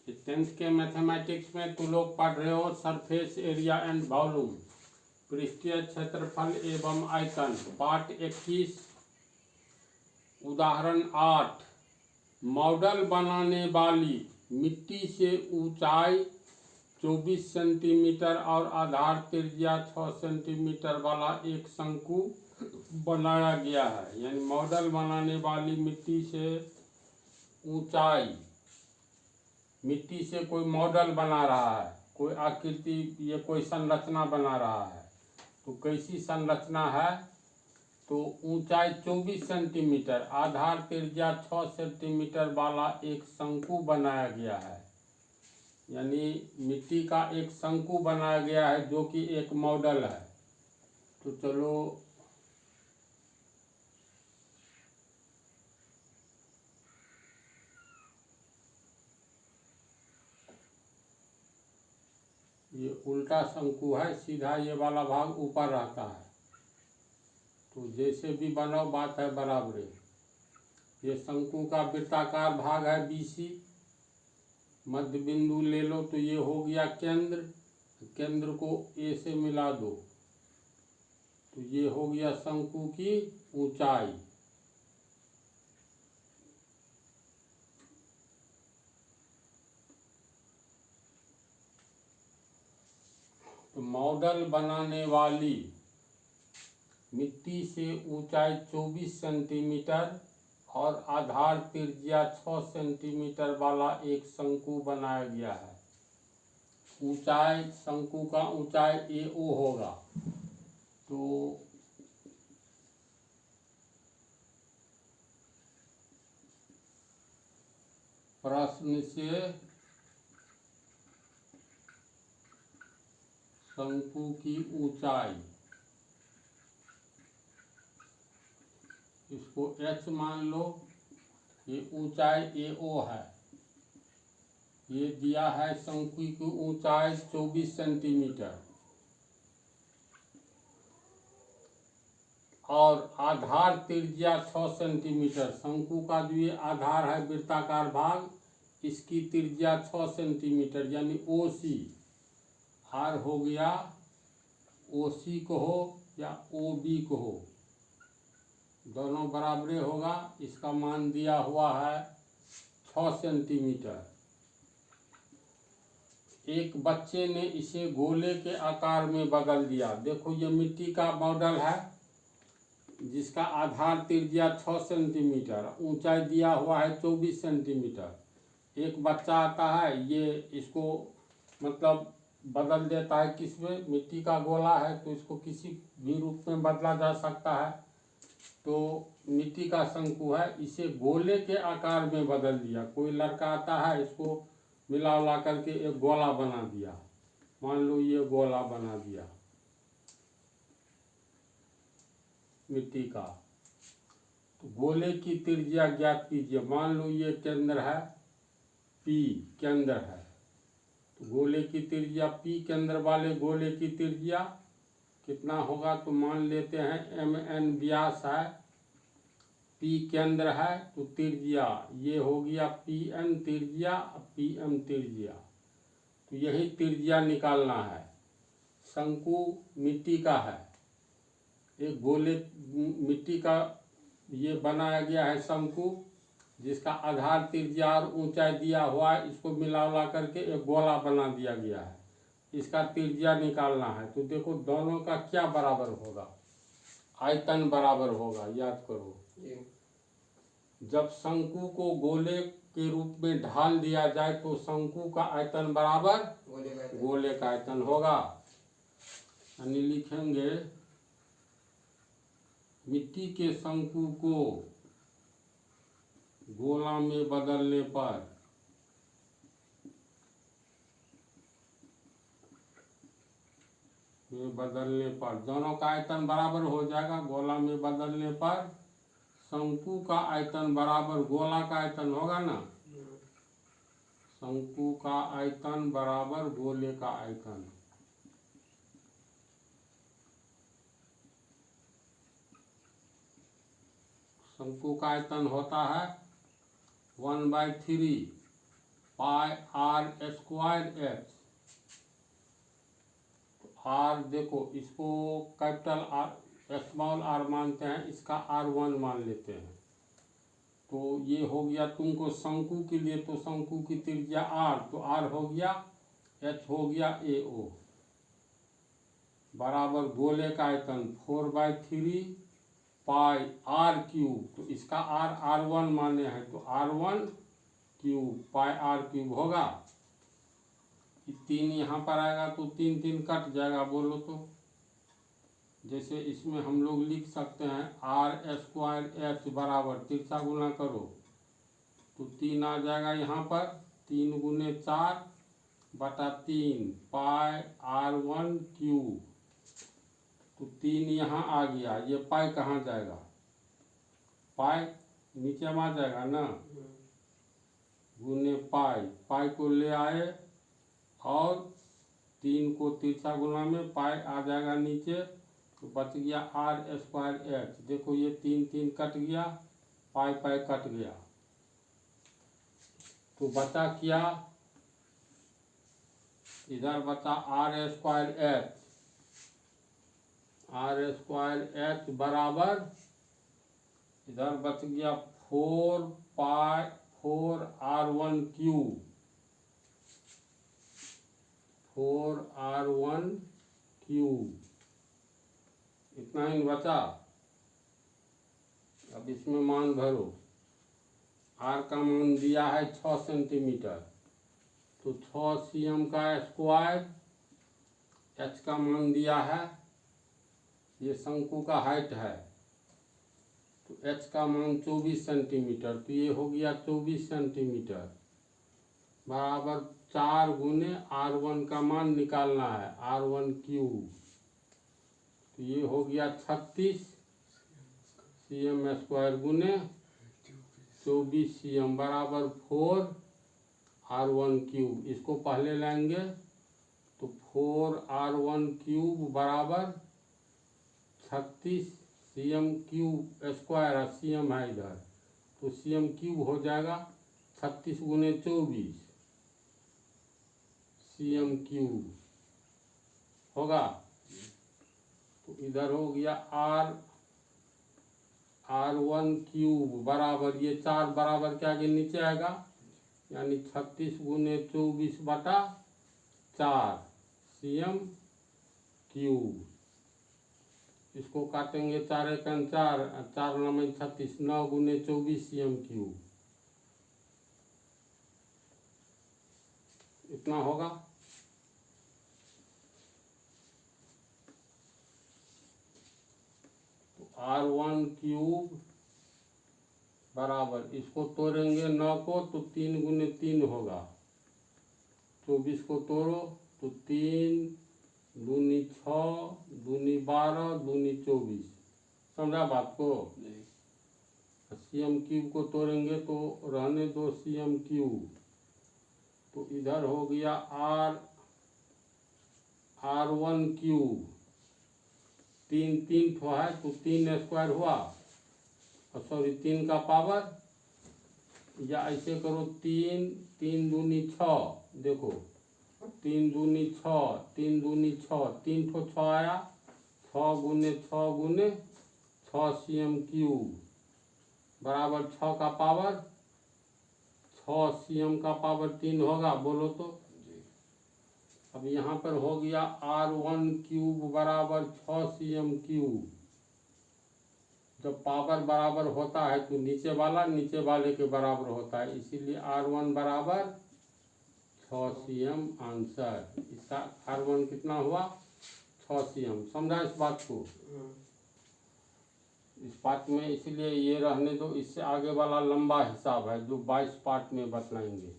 10th के mathematics में तुम लोग पढ़ रहे हो सरफेस एरिया एंड वॉल्यूम, पृष्ठीय क्षेत्रफल एवं आयतन। पाठ 21 उदाहरण 8, मॉडल बनाने वाली मिट्टी से ऊंचाई 24 सेंटीमीटर और आधार त्रिज्या 6 सेंटीमीटर वाला एक शंकु बनाया गया है। यानी मॉडल बनाने वाली मिट्टी से ऊंचाई, मिट्टी से कोई मॉडल बना रहा है, कोई आकृति, ये कोई संरचना बना रहा है। तो कैसी संरचना है? तो ऊंचाई 24 सेंटीमीटर, आधार त्रिज्या 6 सेंटीमीटर वाला एक शंकु बनाया गया है। यानी मिट्टी का एक शंकु बनाया गया है जो कि एक मॉडल है। तो चलो ये उल्टा शंकु है, सीधा ये वाला भाग ऊपर रहता है। तो जैसे भी बनाओ बात है बराबरी। ये शंकु का वृत्ताकार भाग है BC, मध्य बिंदु ले लो तो ये हो गया केंद्र, केंद्र को A से मिला दो तो ये हो गया शंकु की ऊंचाई। तो मॉडल बनाने वाली मिट्टी से ऊंचाई 24 सेंटीमीटर और आधार त्रिज्या 6 सेंटीमीटर वाला एक शंकु बनाया गया है। ऊंचाई, शंकु का ऊंचाई AO होगा। तो प्रश्न से शंकु की ऊंचाई, इसको H मान लो, ये ऊंचाई AO है। ये दिया है शंकु की ऊंचाई 24 सेंटीमीटर और आधार त्रिज्या 6 सेंटीमीटर। शंकु का जो ये आधार है वृत्ताकार भाग, इसकी त्रिज्या 6 सेंटीमीटर यानी OC। R हो गया, OC को हो या OB को हो, दोनों बराबरे होगा। इसका मान दिया हुआ है 6 सेंटीमीटर। एक बच्चे ने इसे गोले के आकार में बदल दिया। देखो ये मिट्टी का मॉडल है जिसका आधार त्रिज्या 6 सेंटीमीटर, ऊंचाई दिया हुआ है 24 सेंटीमीटर। एक बच्चा आता है, ये इसको मतलब बदल देता है किसमें, मिट्टी का गोला है तो इसको किसी भी रूप में बदला जा सकता है। तो मिट्टी का शंकु है, इसे गोले के आकार में बदल दिया। कोई लड़का आता है, इसको मिला करके एक गोला बना दिया। मान लो ये गोला बना दिया मिट्टी का। तो गोले की त्रिज्या ज्ञात कीजिए। मान लो ये केंद्र है, P केंद्र है। तो गोले की त्रिज्या, P केंद्र वाले गोले की त्रिज्या कितना होगा? तो मान लेते हैं MN व्यास है, P केंद्र है, तो त्रिज्या ये हो गया PN त्रिज्या, PM त्रिज्या। तो यही त्रिज्या निकालना है। शंकु मिट्टी का है, एक गोले मिट्टी का ये बनाया गया है शंकु, जिसका आधार त्रिज्या और ऊंचाई दिया हुआ है। इसको मिला करके एक गोला बना दिया गया है। इसका त्रिज्या निकालना है। तो देखो दोनों का क्या बराबर होगा? आयतन बराबर होगा। याद करो, जब शंकु को गोले के रूप में ढाल दिया जाए तो शंकु का आयतन बराबर गोले का आयतन होगा। यानी लिखेंगे मिट्टी के शंकु को गोला में बदलने पर दोनों का आयतन बराबर हो जाएगा। गोला में बदलने पर शंकु का आयतन बराबर गोला का आयतन होगा ना। शंकु का आयतन बराबर गोले का आयतन। शंकु का आयतन होता है 1/3 पाई आर स्क्वायर एच। तो आर देखो, इसको कैपिटल आर स्मॉल आर मानते हैं, इसका R1 मान लेते हैं। तो ये हो गया तुमको शंकु के लिए, तो शंकु की त्रिज्या R, तो R हो गया H हो गया AO बराबर गोले का आयतन 4/3 पाई R क्यूब। तो इसका R1 माने हैं, तो R1 क्यूब पाई R क्यूब होगा। 3 यहाँ पर आएगा तो 3 3 कट जाएगा, बोलो तो। जैसे इसमें हम लोग लिख सकते हैं R स्क्वायर एच बराबर, तिरछा गुना करो तो 3 आ जाएगा यहाँ पर, 3 गुने 4 बटा 3 पाई R1 क्यूब। तो 3 यहाँ आ गया, ये पाई कहाँ जाएगा, पाई नीचे में आ जाएगा ना, गुने पाई, पाई को ले आए और 3 को तिरछा गुना में पाई आ जाएगा नीचे, तो बच गया R स्क्वायर एच। देखो ये 3 3 कट गया, पाई पाई कट गया, तो बचा क्या, इधर बचा R square H. R square H बराबर इधर बच गया 4R1 क्यूब, 4R1 क्यूब, इतना ही बचा। अब इसमें मान भरो, R का मान दिया है 6 सेंटीमीटर, तो 6 cm का स्क्वायर, H का मान दिया है, ये शंकु का हाइट है, तो H का मान 24 सेंटीमीटर, तो ये हो गया 24 सेंटीमीटर बराबर 4 गुने R1 का मान निकालना है, R1 क्यूब। तो ये हो गया 36 cm स्क्वायर गुने 24 cm बराबर 4R1 क्यूब। इसको पहले लेंगे तो 4R1 क्यूब बराबर 36 cm क्यूब स्क्वायर, cm है इधर, तो cm क्यूब हो जाएगा 36 गुने 24 cm क्यूब होगा। तो इधर हो गया R1 क्यूब बराबर, ये 4 बराबर के आगे नीचे आएगा, यानी 36 गुने 24 बटा 4 cm क्यूब। इसको काटेंगे 4 एकम 4, 4 नौ 36, 9 गुने 24 cm क्यूब, इतना होगा। R1 क्यूब बराबर, इसको तोड़ेंगे 9 को तो 3 गुने 3 होगा, 24 को तोड़ो तो 3 दूनी 6 दूनी 12 दूनी 24, समझा बात को। cm क्यूब को तोड़ेंगे तो रहने दो cm क्यूब, तो इधर हो गया R1 क्यूब, 3 3 ठो है तो 3 स्क्वायर हुआ, और सॉरी 3 का पावर, या ऐसे करो 3 3 दूनी 6, देखो 3 दूनी 6 3 दूनी 6, 3 ठो 6 आया, 6 गुने 6 cm क्यूब बराबर 6 का पावर 6 cm का पावर 3 होगा, बोलो तो। अब यहाँ पर हो गया R1 क्यूब बराबर 6 cm क्यूब। जब पावर बराबर होता है तो नीचे वाले के बराबर होता है, इसीलिए R1 बराबर 6 cm आंसर। इसका R1 कितना हुआ, 6 cm। समझा इस बात को, इस पार्ट में, इसलिए ये रहने दो, इससे आगे वाला लंबा हिसाब है जो 22 पार्ट में बतलाएंगे।